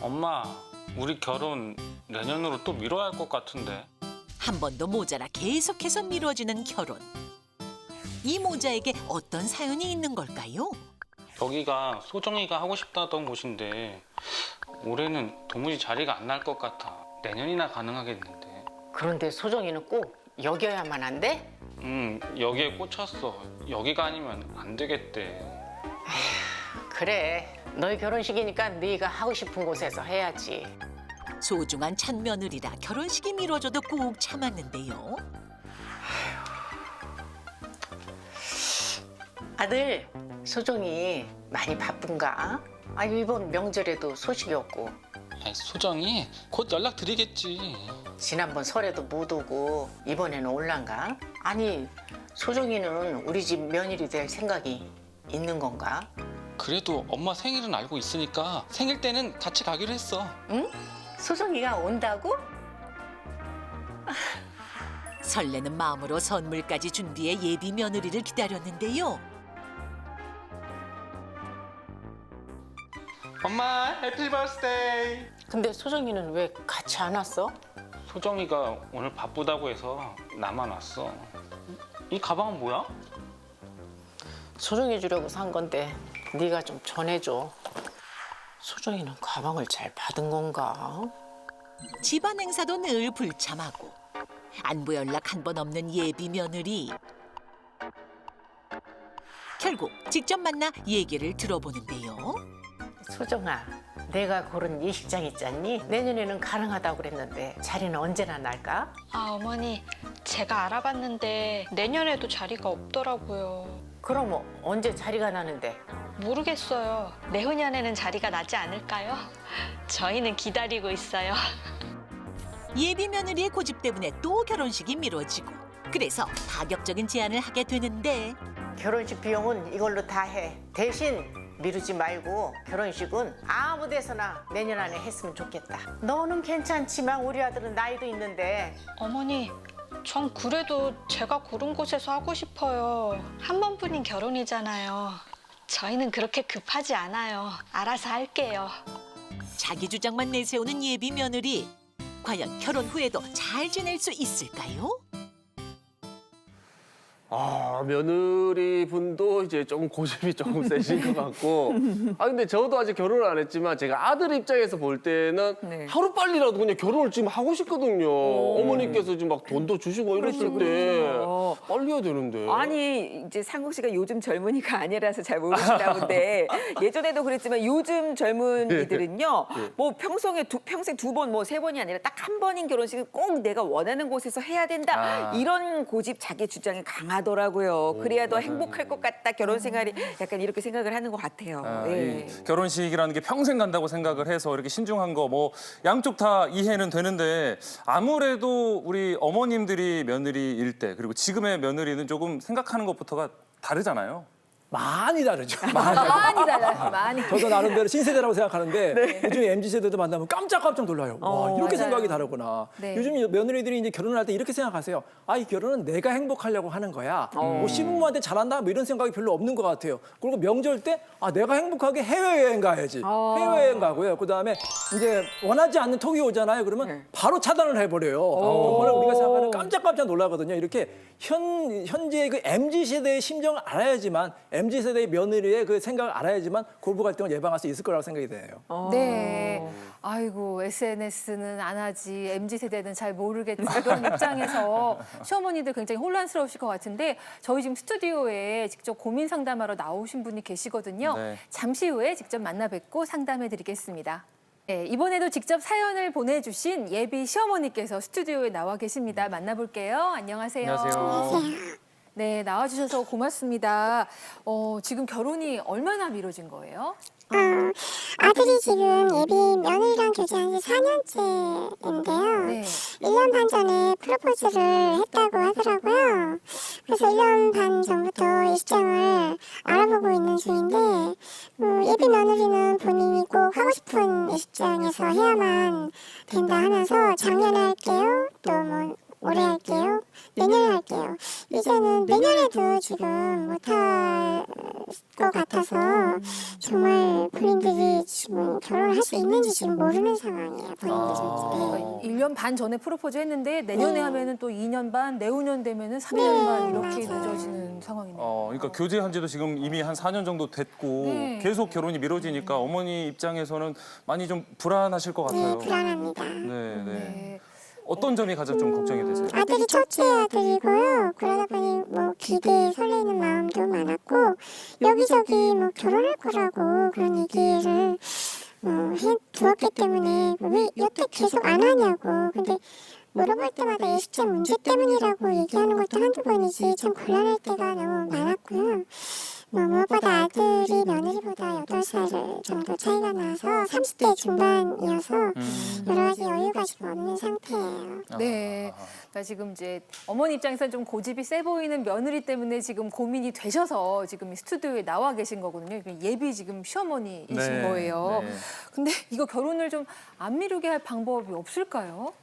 엄마, 우리 결혼 내년으로 또 미뤄야 할 것 같은데. 한 번도 모자라 계속해서 미뤄지는 결혼. 이 모자에게 어떤 사연이 있는 걸까요? 여기가 소정이가 하고 싶다던 곳인데 올해는 도무지 자리가 안 날 것 같아. 내년이나 가능하겠는데. 그런데 소정이는 꼭 여겨야만 한대? 여기에 꽂혔어. 여기가 아니면 안 되겠대. 그래, 너희 결혼식이니까 네가 하고 싶은 곳에서 해야지. 소중한 첫 며느리라 결혼식이 미뤄져도 꾹 참았는데요. 아들, 소정이 많이 바쁜가? 아니, 이번 명절에도 소식이 없고 아이, 소정이 곧 연락드리겠지. 지난번 설에도 못 오고 이번에는 올란가? 아니, 소정이는 우리 집 며느리 될 생각이 있는 건가? 그래도 엄마 생일은 알고 있으니까 생일 때는 같이 가기로 했어. 응? 소정이가 온다고? 설레는 마음으로 선물까지 준비해 예비 며느리를 기다렸는데요. 엄마, 해피 버스데이. 근데 소정이는 왜 같이 안 왔어? 소정이가 오늘 바쁘다고 해서 나만 왔어. 이 가방은 뭐야? 소정이 주려고 산 건데 네가 좀 전해줘. 소정이는 가방을 잘 받은 건가? 집안 행사도 늘 불참하고 안부 연락 한 번 없는 예비 며느리. 결국 직접 만나 얘기를 들어보는데요. 소정아, 내가 고른 예식장 있잖니? 내년에는 가능하다고 그랬는데 자리는 언제나 날까? 아, 어머니, 제가 알아봤는데 내년에도 자리가 없더라고요. 그럼 언제 자리가 나는데? 모르겠어요. 내후년에는 자리가 나지 않을까요? 저희는 기다리고 있어요. 예비 며느리의 고집 때문에 또 결혼식이 미뤄지고 그래서 파격적인 제안을 하게 되는데 결혼식 비용은 이걸로 다 해. 대신 미루지 말고 결혼식은 아무 데서나 내년 안에 했으면 좋겠다. 너는 괜찮지만 우리 아들은 나이도 있는데. 어머니, 전 그래도 제가 고른 곳에서 하고 싶어요. 한 번뿐인 결혼이잖아요. 저희는 그렇게 급하지 않아요. 알아서 할게요. 자기 주장만 내세우는 예비 며느리. 과연 결혼 후에도 잘 지낼 수 있을까요? 아, 며느리 분도 이제 조금 고집이 조금 세신 것 같고. 아, 근데 저도 아직 결혼을 안 했지만 제가 아들 입장에서 볼 때는 네. 하루빨리라도 그냥 결혼을 지금 하고 싶거든요. 어머니께서 지금 막 돈도 주시고 이랬을 때 빨리 해야 되는데. 아니 이제 상국 씨가 요즘 젊은이가 아니라서 잘 모르시나 본데 예전에도 그랬지만 요즘 젊은이들은요 뭐 평생 두 번 뭐 세 번이 아니라 딱 한 번인 결혼식은 꼭 내가 원하는 곳에서 해야 된다 이런 고집 자기 주장이 강하더라고요. 그래야 더 행복할 것 같다 결혼 생활이 약간 이렇게 생각을 하는 것 같아요. 예. 이 결혼식이라는 게 평생 간다고 생각을 해서 이렇게 신중한 거 뭐 양쪽 다 이해는 되는데 아무래도 우리 어머님들이 며느리일 때 그리고 지금의 며느리는 조금 생각하는 것부터가 다르잖아요. 많이 다르죠. 많이 달라요. 많이. 저도 나름대로 신세대라고 생각하는데 요즘 MZ세대도 만나면 깜짝깜짝 놀라요. 와, 이렇게 맞아요. 생각이 다르구나. 네. 요즘 며느리들이 이제 결혼을 할 때 이렇게 생각하세요. 아, 이 결혼은 내가 행복하려고 하는 거야. 뭐 시부모한테 잘한다 뭐 이런 생각이 별로 없는 것 같아요. 그리고 명절 때 아, 내가 행복하게 해외여행 가야지. 해외여행 가고요. 그다음에 이제 원하지 않는 톡이 오잖아요. 그러면 바로 차단을 해버려요. 정말 우리가 생각하는 깜짝깜짝 놀라거든요. 이렇게 현재의 그 MZ세대의 심정을 알아야지만 MZ세대의 며느리의 그 생각을 알아야지만 고부 갈등을 예방할 수 있을 거라고 생각이 돼요. 네. 아이고 SNS는 안 하지 MZ 세대는 잘 모르겠지 그런 입장에서 시어머니들 굉장히 혼란스러우실 것 같은데 저희 지금 스튜디오에 직접 고민 상담하러 나오신 분이 계시거든요. 네. 잠시 후에 직접 만나 뵙고 상담해드리겠습니다. 네, 이번에도 직접 사연을 보내주신 예비 시어머니께서 스튜디오에 나와 계십니다. 만나볼게요. 안녕하세요. 안녕하세요. 네, 나와주셔서 고맙습니다. 지금 결혼이 얼마나 미뤄진 거예요? 아들이 지금 예비 며느리랑 교제한 지 4년째인데요. 네. 1년 반 전에 프로포즈를 했다고 하더라고요. 그래서 1년 반 전부터 예식장을 알아보고 있는 중인데 예비 며느리는 본인이 꼭 하고 싶은 예식장에서 해야만 된다 하면서 작년에 할게요. 또 뭐 올해 할게요. 내년에 할게요. 이제는 내년에도 지금 못할 것 같아서 정말 본인들이 지금 결혼할 수 있는지 지금 모르는 상황이에요. 본인들은. 1년 반 전에 프로포즈 했는데 내년에 하면은 또 2년 반, 내후년 되면은 3년 반 이렇게 맞아요. 늦어지는 상황이네요. 그러니까 교제한 지도 지금 이미 한 4년 정도 됐고 네. 계속 결혼이 미뤄지니까 어머니 입장에서는 많이 좀 불안하실 것 같아요. 불안합니다. 네, 네. 네. 어떤 점이 가장 좀 걱정이 되세요? 아들이 첫째 아들이고요. 그러다 보니 뭐 기대에 설레는 마음도 많았고 여기저기 뭐 결혼할 거라고 그런 얘기를 해 두었기 때문에 왜 여태 계속 안 하냐고. 근데 물어볼 때마다 예식장 문제 때문이라고 얘기하는 것도 한두 번이지 참 곤란할 때가 너무 많았고요. 무엇보다 아들이 며느리보다 8살 정도 차이가 나서 30대 중반이어서 여러 가지 여유가 지금 없는 상태예요. 네. 그러니까 지금 이제 어머니 입장에서는 좀 고집이 세 보이는 며느리 때문에 지금 고민이 되셔서 지금 이 스튜디오에 나와 계신 거거든요. 예비 지금 시어머니이신 네, 거예요. 네. 근데 이거 결혼을 좀 안 미루게 할 방법이 없을까요?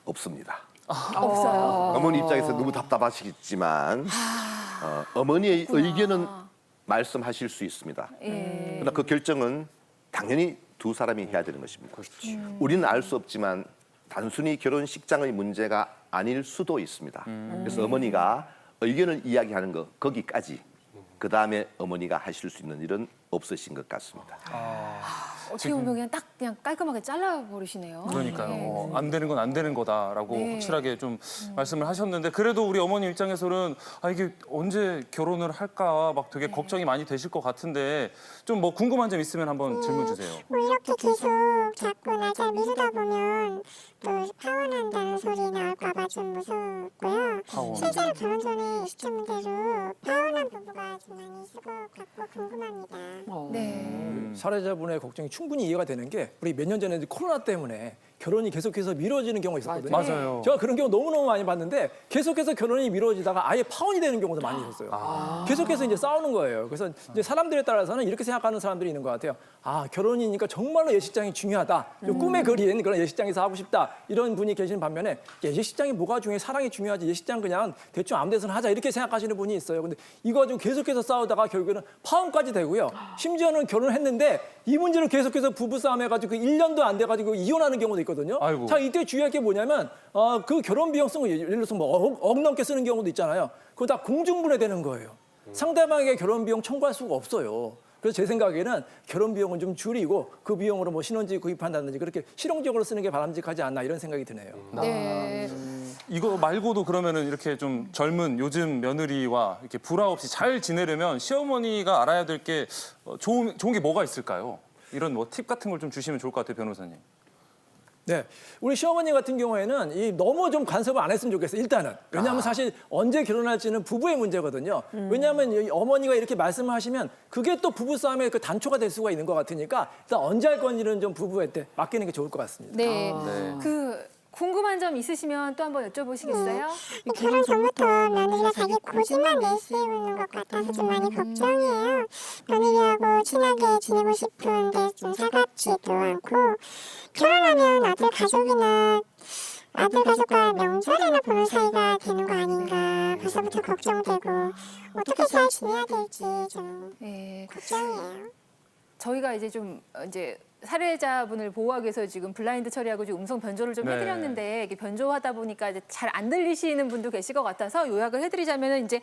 없습니다. 없어요. 어머니 입장에서 너무 답답하시겠지만 어머니의 의견은 말씀하실 수 있습니다. 예. 그러나 그 결정은 당연히 두 사람이 해야 되는 것입니다. 우리는 알 수 없지만 단순히 결혼식장의 문제가 아닐 수도 있습니다. 그래서 어머니가 의견을 이야기하는 거 거기까지 그 다음에 어머니가 하실 수 있는 일은 없으신 것 같습니다. 어떻게 보면 그냥 깔끔하게 잘라버리시네요. 그러니까요. 안 되는 건 안 되는 거다라고 네. 확실하게 좀 말씀을 하셨는데 그래도 우리 어머니 입장에서는 이게 언제 결혼을 할까 막 되게 걱정이 많이 되실 것 같은데 좀 뭐 궁금한 점 있으면 한번 질문 주세요. 뭐 이렇게 계속 자꾸 날짜 미루다 보면 또 파혼한다는 소리 나올까 봐 좀 무섭고요. 파혼. 실제로 결혼 전에 시점 문제로 파혼한 부부가 좀 많이 있을 것 같고 궁금합니다. 네. 사례자분의 걱정이 충분히 이해가 되는 게 우리 몇 년 전에 코로나 때문에 결혼이 계속해서 미뤄지는 경우가 있었거든요. 맞아요. 제가 그런 경우 너무너무 많이 봤는데 계속해서 결혼이 미뤄지다가 아예 파혼이 되는 경우도 많이 있었어요. 계속해서 이제 싸우는 거예요. 그래서 이제 사람들에 따라서는 이렇게 생각하는 사람들이 있는 것 같아요. 결혼이니까 정말로 예식장이 중요하다. 꿈에 그린 그런 예식장에서 하고 싶다. 이런 분이 계시는 반면에 예식장이 뭐가 중요해? 사랑이 중요하지. 예식장 그냥 대충 아무 데서나 하자. 이렇게 생각하시는 분이 있어요. 근데 이거 가지고 계속해서 싸우다가 결국에는 파혼까지 되고요. 심지어는 결혼을 했는데 이 문제로 계속해서 부부싸움 해가지고 1년도 안 돼가지고 이혼하는 경우도 있거든요. 아이고. 자, 이때 주의할 게 뭐냐면 그 결혼 비용 쓴 거 예를 들어서 뭐 억 넘게 쓰는 경우도 있잖아요. 그거 다 공중분해되는 거예요. 상대방에게 결혼 비용 청구할 수가 없어요. 그래서 제 생각에는 결혼 비용은 좀 줄이고 그 비용으로 뭐 신혼지 구입한다든지 그렇게 실용적으로 쓰는 게 바람직하지 않나 이런 생각이 드네요. 네. 이거 말고도 그러면은 이렇게 좀 젊은 요즘 며느리와 이렇게 불화 없이 잘 지내려면 시어머니가 알아야 될 게 좋은 게 뭐가 있을까요? 이런 뭐 팁 같은 걸 좀 주시면 좋을 것 같아요, 변호사님. 네, 우리 시어머니 같은 경우에는 너무 좀 간섭을 안 했으면 좋겠어요. 일단은 왜냐하면 사실 언제 결혼할지는 부부의 문제거든요. 왜냐하면 이 어머니가 이렇게 말씀을 하시면 그게 또 부부 싸움의 그 단초가 될 수가 있는 것 같으니까 일단 언제 할 건지는 좀 부부한테 맡기는 게 좋을 것 같습니다. 네. 네. 그 궁금한 점 있으시면 또 한번 여쭤보시겠어요? 결혼 전부터 며느리가 자기 고집만 내세우는 것 같아서 좀 많이 걱정이에요. 며느리하고 친하게 지내고 싶은데 좀 살갑지도 않고 결혼하면 아들 가족과 명절이나 보는 사이가 되는 거 아닌가 벌써부터 걱정되고 어떻게 잘 지내야 될지 좀 네. 걱정이에요. 저희가 이제 사례자분을 보호하기 위해서 지금 블라인드 처리하고 지금 음성 변조를 좀 네. 해드렸는데 이게 변조하다 보니까 이제 잘 안 들리시는 분도 계실 것 같아서 요약을 해드리자면은 이제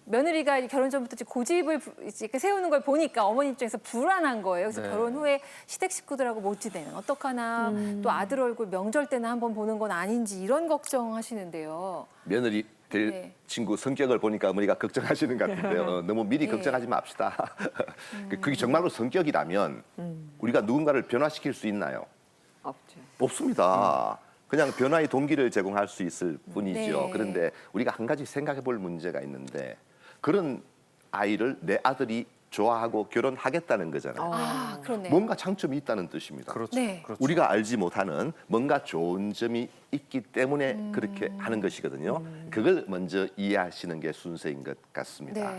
며느리가 결혼 전부터 이제 고집을 이렇게 세우는 걸 보니까 어머니 입장에서 불안한 거예요. 그래서 네. 결혼 후에 시댁 식구들하고 못 지내는 어떡하나 또 아들 얼굴 명절 때는 한번 보는 건 아닌지 이런 걱정하시는데요. 며느리 될 네. 친구 성격을 보니까 어머니가 걱정하시는 것 같은데요. 너무 미리 네. 걱정하지 맙시다. 그게 정말로 성격이라면 우리가 누군가를 변화시킬 수 있나요? 없죠. 없습니다. 그냥 변화의 동기를 제공할 수 있을 뿐이죠. 네. 그런데 우리가 한 가지 생각해 볼 문제가 있는데 그런 아이를 내 아들이 좋아하고 결혼하겠다는 거잖아요. 아, 그렇네요. 뭔가 장점이 있다는 뜻입니다. 그렇죠. 네. 그렇죠. 우리가 알지 못하는 뭔가 좋은 점이 있기 때문에 그렇게 하는 것이거든요. 그걸 먼저 이해하시는 게 순서인 것 같습니다.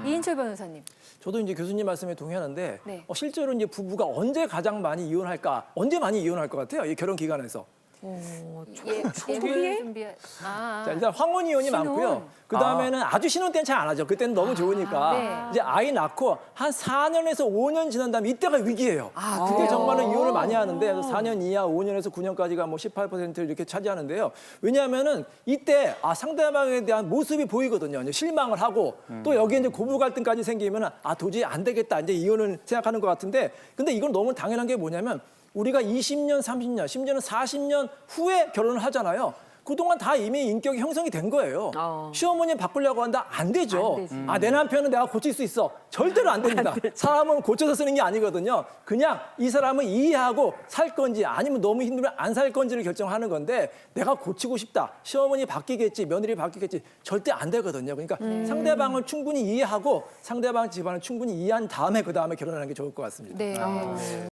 네. 이인철 변호사님. 저도 이제 교수님 말씀에 동의하는데 네. 실제로 이제 부부가 언제 가장 많이 이혼할까? 언제 많이 이혼할 것 같아요? 이 결혼 기간에서. 예비를 준비. 아. 자, 일단 황혼 이혼이 신혼. 많고요. 그 다음에는 아주 신혼 때는 잘 안 하죠. 그때는 너무 좋으니까. 네. 이제 아이 낳고 한 4년에서 5년 지난 다음에 이때가 위기예요. 그때 그래요? 정말로 이혼을 많이 하는데 4년 이하 5년에서 9년까지가 뭐 18%를 이렇게 차지하는데요. 왜냐하면은 이때 상대방에 대한 모습이 보이거든요. 이제 실망을 하고 또 여기에 이제 고부 갈등까지 생기면은 도저히 안 되겠다. 이제 이혼을 생각하는 것 같은데 근데 이건 너무 당연한 게 뭐냐면 우리가 20년, 30년, 심지어는 40년 후에 결혼을 하잖아요. 그동안 다 이미 인격이 형성이 된 거예요. 시어머니 바꾸려고 한다? 안 되죠. 내 남편은 내가 고칠 수 있어. 절대로 안 됩니다. 사람은 고쳐서 쓰는 게 아니거든요. 그냥 이 사람을 이해하고 살 건지 아니면 너무 힘들면 안 살 건지를 결정하는 건데 내가 고치고 싶다. 시어머니 바뀌겠지, 며느리 바뀌겠지. 절대 안 되거든요. 그러니까 상대방을 충분히 이해하고 상대방 집안을 충분히 이해한 다음에 그 다음에 결혼하는 게 좋을 것 같습니다. 네.